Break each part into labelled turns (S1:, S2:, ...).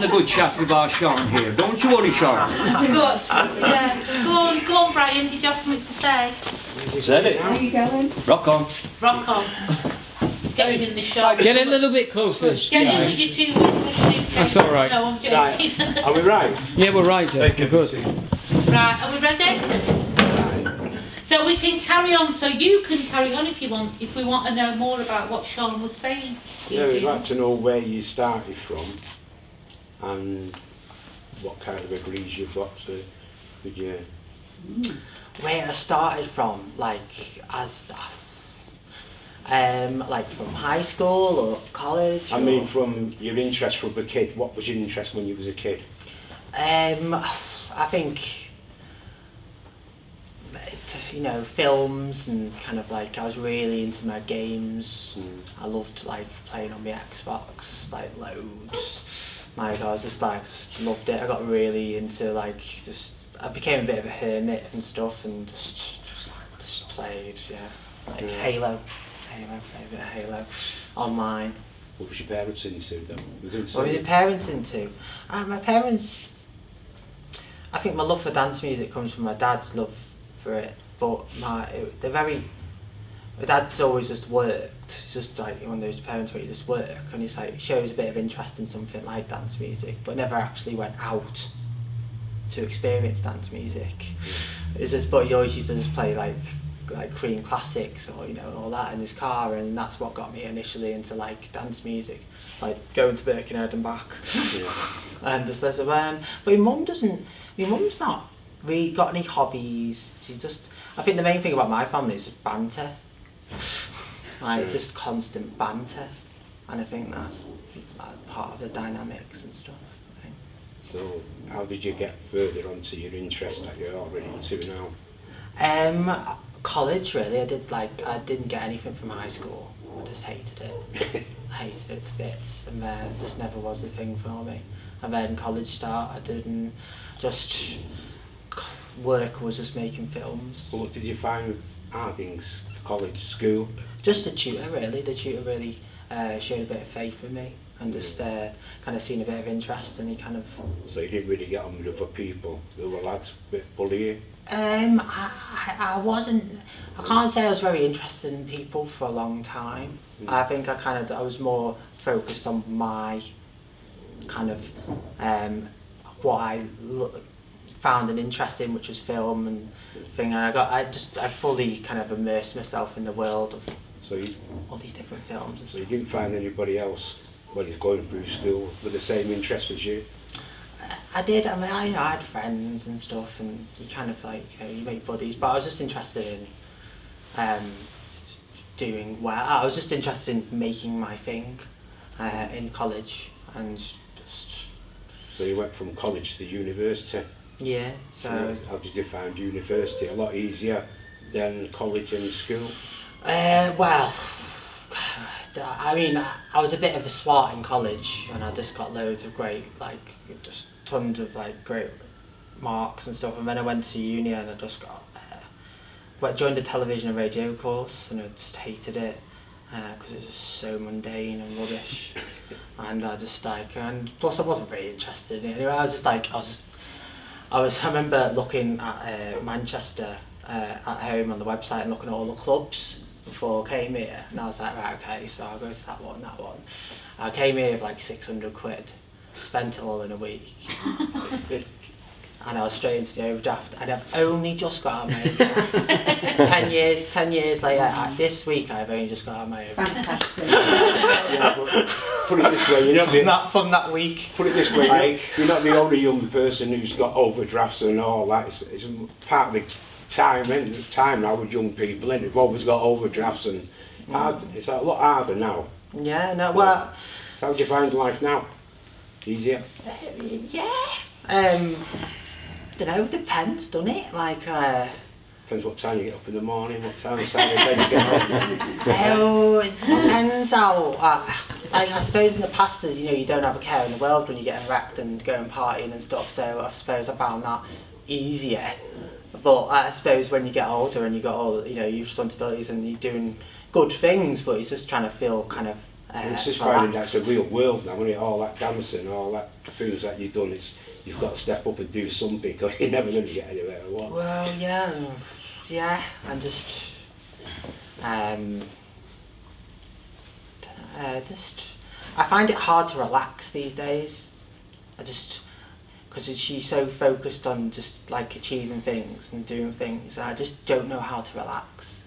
S1: having a good chat with our Sean here. Don't you worry, Sean.
S2: Good. Yeah. Go on, Brian. Did you have something to say?
S1: Said it.
S3: How are you going?
S1: Rock on.
S2: Rock on. It's getting in the shop.
S4: Get in a little bit closer.
S2: Get in with your two suitcases.
S4: That's all right.
S2: No, I'm joking.
S5: Right, are we right?
S4: Yeah, we're right, Jeff. We're good.
S2: Right, are we ready? So we can carry on, so you can carry on if you want, if we want to know more about what Sean was saying.
S5: Yeah, we'd like to know where you started from and what kind of degrees you've got to, with your...
S6: Where I started from, like from high school or college?
S5: I mean, from your interest from a kid, what was your interest when you was a kid?
S6: I think, you know, films and kind of like, I was really into my games. I loved like playing on my Xbox, like loads. Like I was just like, just loved it. I got really into like, I became a bit of a hermit and stuff and just played, yeah. Like Halo, played a bit of Halo online.
S5: What was your parents into though?
S6: What were your parents into? My parents, I think my love for dance music comes from my dad's love for it, but my dad's always just worked. He's just like one of those parents where you just work and he's like shows a bit of interest in something like dance music, but never actually went out to experience dance music. It's just, but he always used to just play like Cream classics or you know all that in his car, and that's what got me initially into like dance music, like going to Birkenhead and back.
S5: Yeah.
S6: And just listen. But my mum's not really got any hobbies. She just, I think the main thing about my family is banter, like just constant banter, and I think that's like, part of the dynamics and stuff. I think.
S5: So, how did you get further onto your interest that you're already into now?
S6: College really. I didn't get anything from high school. I just hated it. I hated it to bits, and then just never was the thing for me. And then college started, and just work was just making films.
S5: Well, what did you find hard in college, school?
S6: Just the tutor really. The tutor really showed a bit of faith in me, and just kind of seen a bit of interest, and he kind of...
S5: So you didn't really get on with other people? There were lads a bit bullying?
S6: I wasn't... I can't say I was very interested in people for a long time. I think I was more focused on my kind of what I found an interest in, which was film and thing, and I fully kind of immersed myself in the world of all these different films. And
S5: so you didn't find anybody else when you're going through school with the same interest as you?
S6: I did. I mean, I had friends and stuff, and you kind of like, you know, you make buddies. But I was just interested in doing well. I was just interested in making my thing in college, and just.
S5: So you went from college to university.
S6: Yeah. So.
S5: How did you find university? A lot easier than college and school.
S6: Well. I mean, I was a bit of a swart in college, and I just got loads of great, like, just tons of like great marks and stuff. And then I went to uni, and I just joined a television and radio course, and I just hated it because it was just so mundane and rubbish. And I just like, and plus I wasn't very interested in it. Anyway, I remember looking at Manchester at home on the website and looking at all the clubs before I came here, and I was like, right, okay, so I'll go to that one. I came here with like 600 quid, spent it all in a week, and I was straight into the overdraft, and I've only just got out of my overdraft. 10 years later, this week I've only just got out of my overdraft.
S3: Fantastic.
S5: Yeah, but put it this way, you're not
S6: from that week.
S5: Put it this way, you're not the only young person who's got overdrafts and all that. It's part of the time now with young people, and they've always got overdrafts, and it's a lot harder now.
S6: Yeah, no, well...
S5: So how do you find life now? Easier?
S6: Yeah. I don't know, depends, doesn't it? Like,
S5: depends what time you get up in the morning, what time of bed you get home.
S6: Oh, it depends how... I suppose in the past, you know, you don't have a care in the world when you're getting wrecked and going partying and stuff, so I suppose I found that easier. But I suppose when you get older and you got all, you know, your responsibilities and you're doing good things, but you're just trying to feel kind of
S5: It's just
S6: relaxed.
S5: finding that's a real world now, isn't it? All that dancing, all that things that you've done, you've got to step up and do something because you're never going to get anywhere. What?
S6: Well, yeah, and just, I find it hard to relax these days. Because she's so focused on just like achieving things and doing things, and I just don't know how to relax.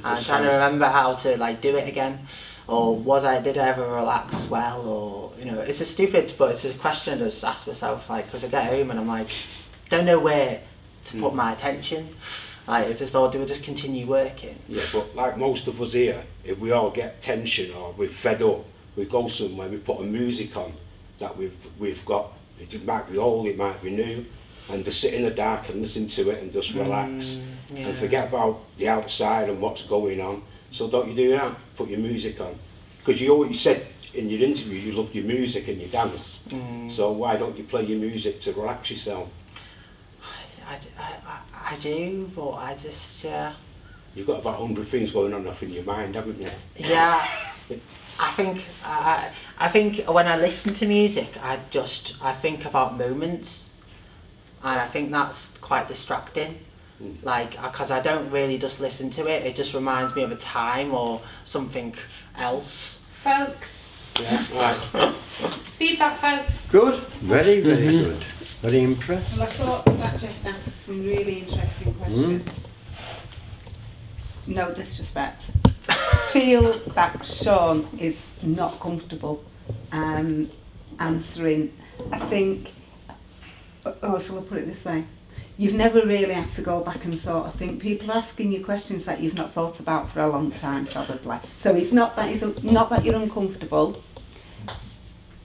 S6: I'm trying to remember how to like do it again, or did I ever relax well, or it's a stupid, but it's a question I just ask myself, like, because I get home and I'm like, don't know where to put my attention. Like, it's just, or do we just continue working?
S5: Yeah, but like most of us here, if we all get tension or we're fed up, we go somewhere, we put a music on that we've got. It might be old, it might be new, and just sit in the dark and listen to it and just relax and forget about the outside and what's going on. So don't you do that? Put your music on, because you said in your interview you love your music and you dance. So why don't you play your music to relax yourself?
S6: I do, but I just
S5: You've got about 100 things going on off in your mind, haven't you?
S6: Yeah. I think when I listen to music, I think about moments, and I think that's quite distracting. Like, because I don't really just listen to it; it just reminds me of a time or something else.
S2: Folks,
S5: Yeah, right.
S2: feedback, folks.
S3: Good, very, very good. Very impressed.
S7: Well, I thought that Jeff asked some really interesting questions. No disrespect. Feel that Sean is not comfortable answering. I think, shall I put it this way? You've never really had to go back and sort of think. People are asking you questions that you've not thought about for a long time, probably. So it's not that you're uncomfortable.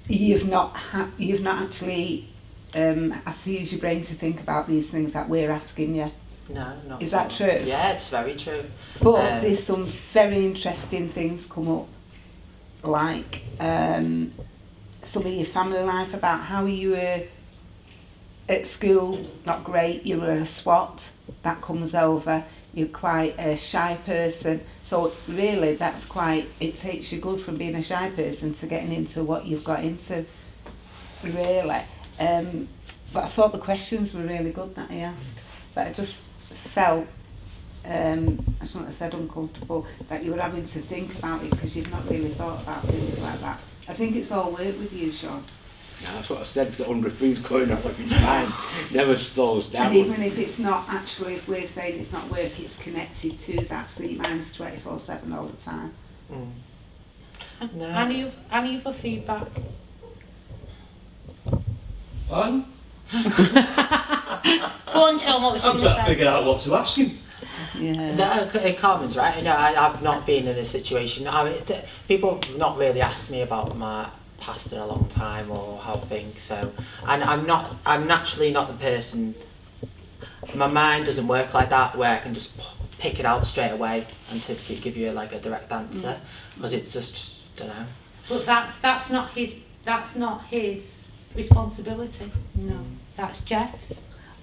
S7: You've not actually had to use your brain to think about these things that we're asking you.
S6: No, not
S7: Is
S6: so.
S7: that true?
S6: Yeah, it's very true.
S7: But there's some very interesting things come up, like some of your family life, about how you were at school, not great, you were a SWAT, that comes over, you're quite a shy person, so really it takes you good from being a shy person to getting into what you've got into, really. But I thought the questions were really good that he asked, but I just felt, I shouldn't have said uncomfortable, that you were having to think about it because you've not really thought about things like that. I think it's all work with you, Sean.
S5: Yeah, that's what I said, it's got 100 things going on with your mind, never slows down.
S7: And even if it's not actually, if we're saying it's not work, it's connected to that, so your mind's 24/7 all the time.
S6: No.
S2: Any other feedback?
S1: Pardon?
S2: Go on, Sean, what was you
S1: I'm
S2: going
S1: trying
S2: to
S1: to
S2: say?
S1: figure out what to ask him.
S7: Yeah.
S6: No, Carmen's right. No, I've not been in a situation. I mean, people have not really asked me about my past in a long time or how things. So, and I'm naturally not the person. My mind doesn't work like that, where I can just pick it out straight away and typically give you like a direct answer, because it's just, don't know.
S2: But that's not his responsibility.
S7: No.
S2: That's Jeff's.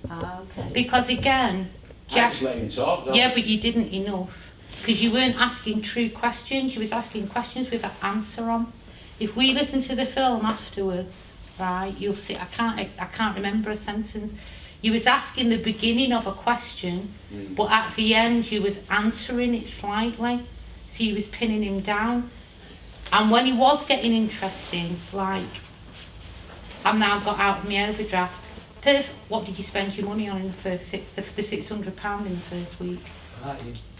S7: Okay.
S2: Because again,
S5: I
S2: Jeff.
S5: just let him talk, though.
S2: Yeah, but you didn't enough, because you weren't asking true questions. You was asking questions with an answer on. If we listen to the film afterwards, right, you'll see. I can't remember a sentence. You was asking the beginning of a question, but at the end you was answering it slightly. So you was pinning him down. And when he was getting interesting, like, I've now got out of my overdraft. What did you spend your money on in the first the £600 in the first week?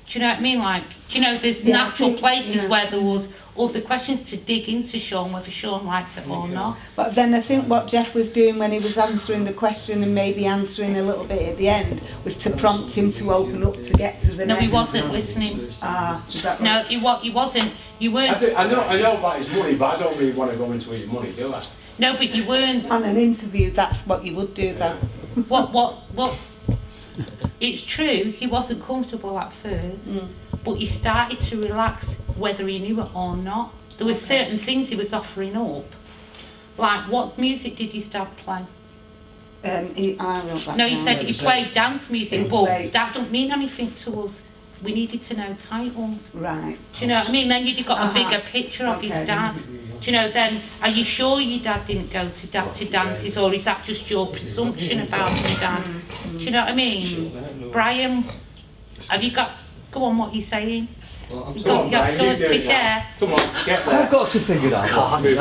S2: Do you know what I mean? Like, do you know, there's
S7: Yeah,
S2: natural places
S7: yeah.
S2: where there was other questions to dig into Sean, whether Sean liked it or not.
S7: But then I think what Jeff was doing when he was answering the question and maybe answering a little bit at the end was to prompt him to open up to get to the
S2: No,
S7: next.
S2: he wasn't listening.
S7: Is that
S2: No,
S7: right?
S2: he wasn't. You weren't.
S5: I know about his money, but I don't really want to go into his money, do I?
S2: No, but you weren't.
S7: On an interview, that's what you would do, though.
S2: What? It's true. He wasn't comfortable at first, but he started to relax, whether he knew it or not. There were certain things he was offering up. Like, what music did he start playing?
S7: I wrote that
S2: No, he
S7: down.
S2: said he played dance music,
S7: He
S2: but
S7: played-
S2: that don't mean anything to us. we needed to know titles.
S7: Right.
S2: Do you know what I mean? Then you'd have got a
S7: Uh-huh.
S2: bigger picture of his
S7: Okay.
S2: dad. Do you know, then, are you sure your dad didn't go to dances, or is that just your presumption about your dad? Do you know what I mean? Brian, have you got, go on, what are you saying? You got
S5: Brian,
S2: something
S5: you
S2: to
S5: do
S2: share?
S5: Come on, get there.
S4: I've got to figure that out.
S2: Is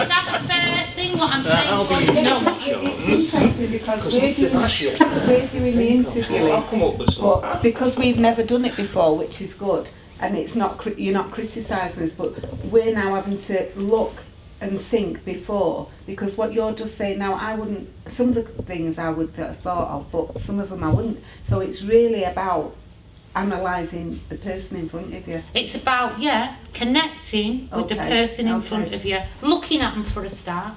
S2: that a fair thing, what I'm saying?
S4: I'll be
S2: Or
S4: easy
S2: no?
S4: on
S7: It's interesting because we're doing the interviewing,
S1: come up with some.
S7: but because we've never done it before, which is good, and it's not you're not criticising us, but we're now having to look and think before, because what you're just saying now, I wouldn't, some of the things I would have thought of, but some of them I wouldn't. So it's really about analysing the person in front of you.
S2: It's about, yeah, connecting with the
S7: Okay,
S2: person in
S7: okay.
S2: front of you, looking at them for a start.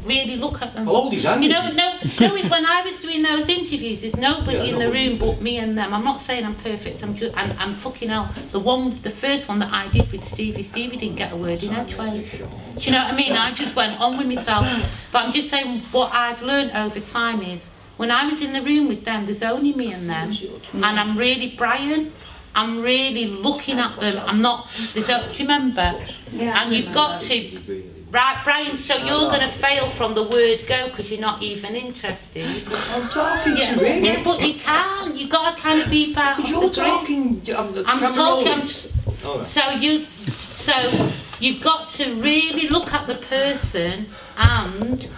S2: Really look at them.
S1: I'll hold his hand.
S2: You know, when I was doing those interviews, there's nobody in the room but me and them. I'm not saying I'm perfect, and fucking hell, the first one that I did with Stevie didn't get a word in edgeways. Do you know what I mean? I just went on with myself. But I'm just saying, what I've learned over time is, when I was in the room with them, there's only me and them, and I'm really Brian. I'm really looking at them. I'm not. Do you remember?
S7: Yeah,
S2: And you've got to. Right, Brian, so you're going to fail from the word go because you're not even interested.
S1: I'm talking
S2: Yeah,
S1: to him.
S2: yeah, but you can't. You've got to kind of be part of
S1: You're
S2: the group.
S1: talking.
S2: I'm talking.
S1: All right.
S2: So you've got to really look at the person and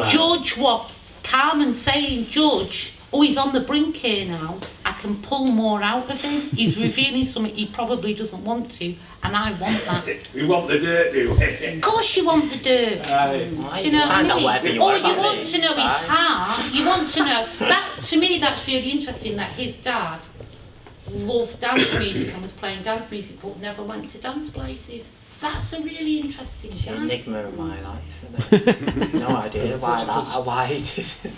S2: judge what Carmen's saying. Judge. Oh, he's on the brink here now. I can pull more out of him. He's revealing something he probably doesn't want to, and I want that.
S5: We want the dirt, do we?
S2: Of course you want the dirt. Do you know what I
S6: Find out
S2: mean?
S6: whatever you
S2: Or
S6: want
S2: you
S6: about
S2: want
S6: me,
S2: to know his
S6: right?
S2: heart. You want to know that. To me, that's really interesting. That his dad loved dance music and was playing dance music, but never went to dance places. That's a really interesting
S6: It's an
S2: guy.
S6: enigma in my life. Isn't it? No idea why he did.